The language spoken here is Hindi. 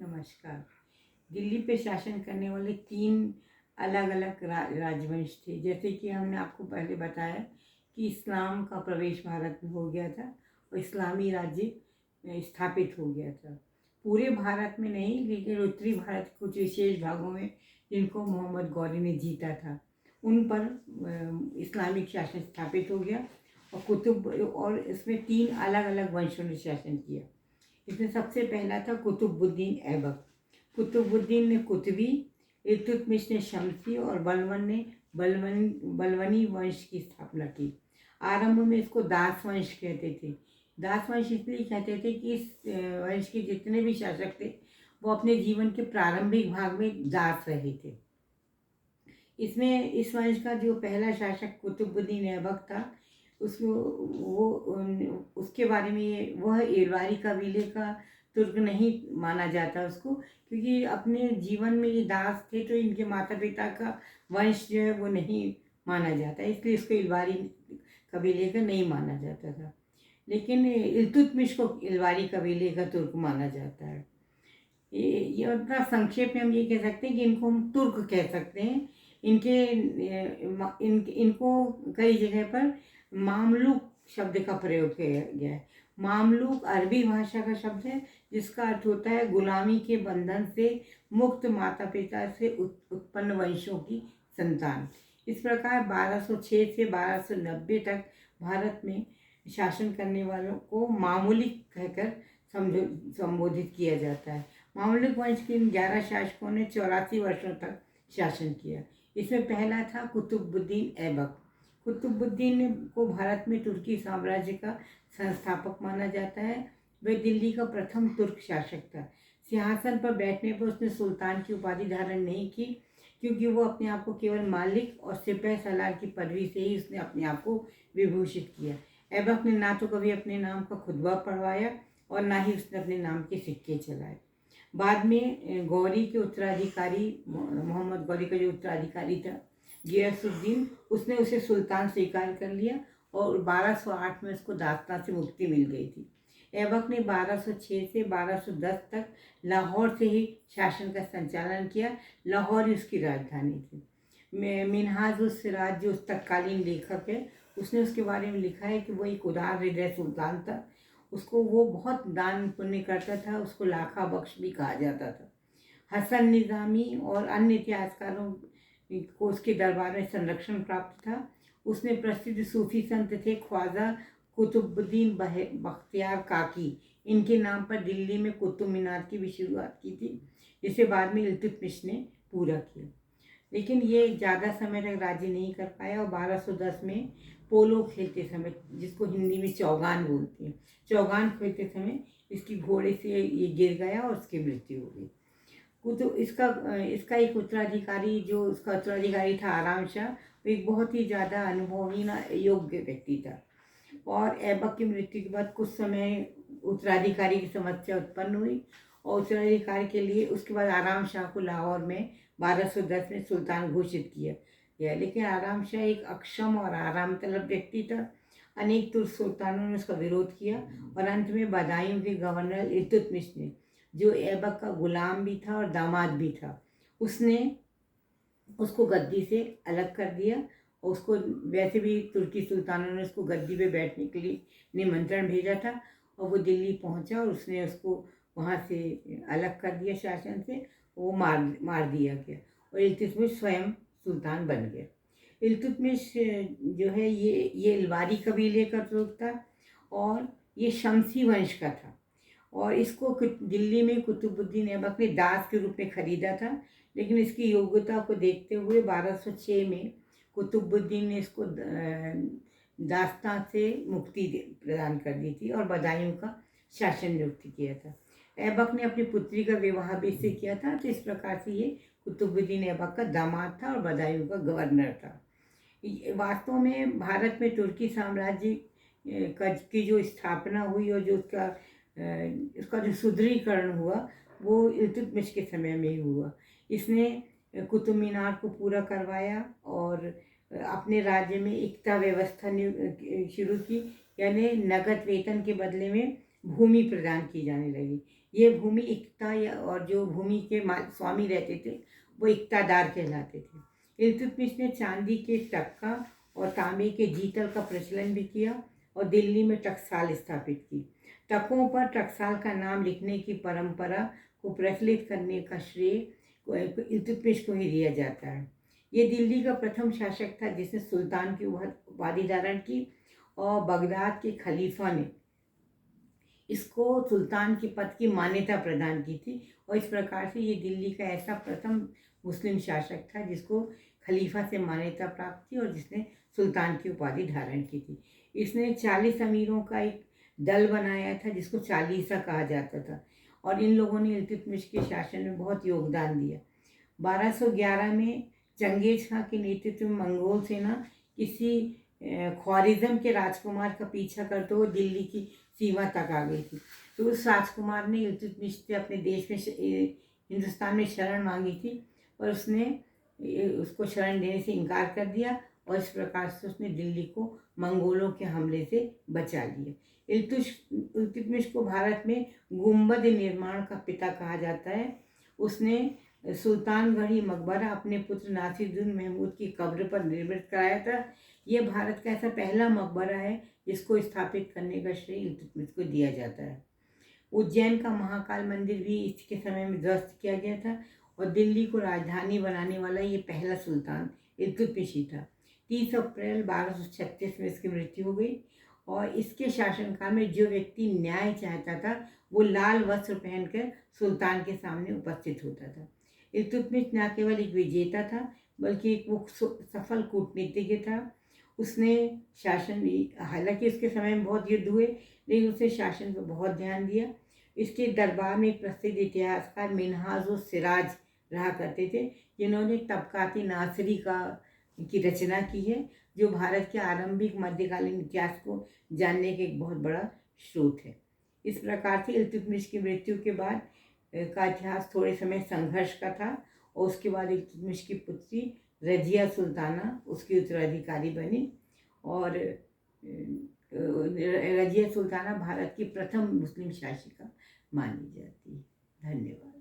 नमस्कार। दिल्ली पे शासन करने वाले 3 अलग-अलग राजवंश थे। जैसे कि हमने आपको पहले बताया कि इस्लाम का प्रवेश भारत में हो गया था और इस्लामी राज्य स्थापित हो गया था। पूरे भारत में नहीं, लेकिन उत्तरी भारत के कुछ विशेष भागों में जिनको मोहम्मद गौरी ने जीता था, उन पर इस्लामिक शासन स्थापित हो गया और इसमें 3 अलग-अलग वंशों ने शासन किया। इसमें सबसे पहला था कुतुबुद्दीन ऐबक। कुतुबुद्दीन ने कुतबी, इल्तुतमिश ने शमसी और बलबन ने बलबनी वंश की स्थापना की। आरंभ में इसको दास वंश कहते थे। दास वंश इसलिए कहते थे कि इस वंश के जितने भी शासक थे वो अपने जीवन के प्रारंभिक भाग में दास रहे थे। इसमें इस वंश का जो पहला शासक कुतुबुद्दीन ऐबक था, उसके बारे में वह एलवारी कबीले का तुर्क नहीं माना जाता उसको, क्योंकि अपने जीवन में ये दास थे तो इनके माता पिता का वंश जो है वो नहीं माना जाता, इसलिए इसको एलवारी कबीले का नहीं माना जाता था। लेकिन इल्तुतमिश को एलवारी कबीले का तुर्क माना जाता है। ये उतना संक्षेप में हम ये कह सकते हैं कि इनको हम तुर्क कह सकते हैं। इनको कई जगह पर मामलुक शब्द का प्रयोग किया गया है। मामलुक अरबी भाषा का शब्द है जिसका अर्थ होता है गुलामी के बंधन से मुक्त माता पिता से उत्पन्न वंशों की संतान। इस प्रकार 1206 से 1290 तक भारत में शासन करने वालों को मामूलिक कहकर संबोधित किया जाता है। मामलुक वंश के 11 शासकों ने 84 वर्षों तक शासन किया। इसमें पहला था कुतुबुद्दीन ऐबक। कुतुबुद्दीन को भारत में तुर्की साम्राज्य का संस्थापक माना जाता है। वह दिल्ली का प्रथम तुर्क शासक था। सिंहासन पर बैठने पर उसने सुल्तान की उपाधि धारण नहीं की, क्योंकि वो अपने आप को केवल मालिक और सिपह सलार की पदवी से ही उसने अपने आप को विभूषित किया। ऐबक ने ना तो कभी अपने नाम का खुतबा पढ़वाया और ना ही उसने अपने नाम के सिक्के चलाए। बाद में गौरी के उत्तराधिकारी, मोहम्मद गौरी का जो उत्तराधिकारी था गियासुद्दीन, उसने उसे सुल्तान स्वीकार कर लिया और 1208 में उसको दास्तां से मुक्ति मिल गई थी। ऐबक ने 1206 से 1210 तक लाहौर से ही शासन का संचालन किया। लाहौर ही उसकी राजधानी थी। मिन्हाज उस सिराज जो उस तत्कालीन लेखक है, उसने उसके बारे में लिखा है कि वो एक उदार हृदय सुल्तान था। उसको वो बहुत दान पुण्य करता था, उसको लाखा बख्श भी कहा जाता था। हसन निज़ामी और अन्य इतिहासकारों को उसके दरबार में संरक्षण प्राप्त था। उसने प्रसिद्ध सूफी संत थे ख्वाजा कुतुबुद्दीन बख्तियार काकी, इनके नाम पर दिल्ली में कुतुब मीनार की भी शुरुआत की थी, जिसे बाद में इल्तुतमिश ने पूरा किया। लेकिन ये ज़्यादा समय तक राज्य नहीं कर पाया और 1210 में पोलो खेलते समय, जिसको हिंदी में चौगान बोलते हैं, चौगान खेलते समय इसकी घोड़े से ये गिर गया और उसकी मृत्यु हो गई। तो इसका एक उत्तराधिकारी, जो उसका उत्तराधिकारी था आराम शाह, वो एक बहुत ही ज़्यादा अनुभवी योग्य व्यक्ति था। और ऐबक की मृत्यु के बाद कुछ समय उत्तराधिकारी की समस्या उत्पन्न हुई और उत्तराधिकारी के लिए उसके बाद आराम शाह को लाहौर में 1210 में सुल्तान घोषित किया गया। लेकिन आराम शाह एक अक्षम और आराम तलब व्यक्ति था। अनेक तुर्क सुल्तानों ने उसका विरोध किया और अंत में बदायूं के गवर्नर इल्तुतमिश ने, जो ऐबक का गुलाम भी था और दामाद भी था, उसने उसको गद्दी से अलग कर दिया। और उसको, वैसे भी तुर्की सुल्तानों ने उसको गद्दी पे बैठने के लिए निमंत्रण भेजा था और वो दिल्ली पहुंचा और उसने उसको वहाँ से अलग कर दिया शासन से। वो मार दिया गया और इल्तुतमिश स्वयं सुल्तान बन गया। इल्तुतमिश जो है ये एलवारी कबीले का तुर्क था और ये शमसी वंश का था और इसको दिल्ली में कुतुबुद्दीन ऐबक ने दास के रूप में खरीदा था। लेकिन इसकी योग्यता को देखते हुए 1206 में कुतुबुद्दीन ने इसको दास्तां से मुक्ति प्रदान कर दी थी और बदायूं का शासन नियुक्त किया था। ऐबक ने अपनी पुत्री का विवाह भी इससे किया था, तो इस प्रकार से ये कुतुबुद्दीन ऐबक का दामाद था और बदायूं का गवर्नर था। वास्तव में भारत में तुर्की साम्राज्य की जो स्थापना हुई और जो उसका जो सुदृढ़ीकरण हुआ वो इल्तुतमिश के समय में ही हुआ। इसने कुतुब मीनार को पूरा करवाया और अपने राज्य में एकता व्यवस्था शुरू की, यानी नगद वेतन के बदले में भूमि प्रदान की जाने लगी। ये भूमि इक्ता या और जो भूमि के स्वामी रहते थे वो इक्तादार कहलाते थे। इल्तुतमिश ने चांदी के टक्का और तांबे के जीतल का प्रचलन भी किया और दिल्ली में टकसाल स्थापित की। टकों पर टकसाल का नाम लिखने की परंपरा को प्रचलित करने का श्रेय इल्तुतमिश को ही दिया जाता है। ये दिल्ली का प्रथम शासक था जिसने सुल्तान की उपाधि धारण की और बगदाद के खलीफा ने इसको सुल्तान के पद की मान्यता प्रदान की थी और इस प्रकार से ये दिल्ली का ऐसा प्रथम मुस्लिम शासक था जिसको खलीफा से मान्यता प्राप्त थी और जिसने सुल्तान की उपाधि धारण की थी। इसने 40 अमीरों का एक दल बनाया था जिसको चालीसा कहा जाता था और इन लोगों ने इल्तुतमिश के शासन में बहुत योगदान दिया। 1211 में चंगेज खां के नेतृत्व में मंगोल सेना किसी ख्वारिज्म के राजकुमार का पीछा करते हुए दिल्ली की सीमा तक आ गई थी। तो उस राजकुमार ने इल्तुतमिश से अपने देश में हिंदुस्तान में शरण मांगी थी पर उसने उसको शरण देने से इनकार कर दिया और इस प्रकार से उसने दिल्ली को मंगोलों के हमले से बचा लिया। इल्तुतमिश को भारत में गुंबद निर्माण का पिता कहा जाता है। उसने सुल्तानगढ़ी मकबरा अपने पुत्र नासिरुद्दीन महमूद की कब्र पर निर्मित कराया था। यह भारत का ऐसा पहला मकबरा है जिसको स्थापित करने का श्रेय इल्तुतमिश को दिया जाता है। उज्जैन का महाकाल मंदिर भी इसके समय में ध्वस्त किया गया था और दिल्ली को राजधानी बनाने वाला ये पहला सुल्तान इल्तुतमिश ही था। 30 अप्रैल 1236 में इसकी मृत्यु हो गई और इसके शासनकाल में जो व्यक्ति न्याय चाहता था वो लाल वस्त्र पहनकर सुल्तान के सामने उपस्थित होता था। इल्तुतमिश न केवल एक विजेता था बल्कि एक वो सफल कूटनीतिज्ञ था। उसने शासन, हालांकि उसके समय में बहुत युद्ध हुए लेकिन उसने शासन पर बहुत ध्यान दिया। इसके दरबार में एक प्रसिद्ध इतिहासकार मिन्हाज सिराज रहा करते थे जिन्होंने तबकाती नासरी की रचना की है जो भारत के आरंभिक मध्यकालीन इतिहास को जानने के एक बहुत बड़ा स्रोत है। इस प्रकार से इल्तुतमिश की मृत्यु के बाद का इतिहास थोड़े समय संघर्ष का था और उसके बाद इल्तुतमिश की पुत्री रजिया सुल्ताना उसकी उत्तराधिकारी बनी और रजिया सुल्ताना भारत की प्रथम मुस्लिम शासिका मानी जाती है। धन्यवाद।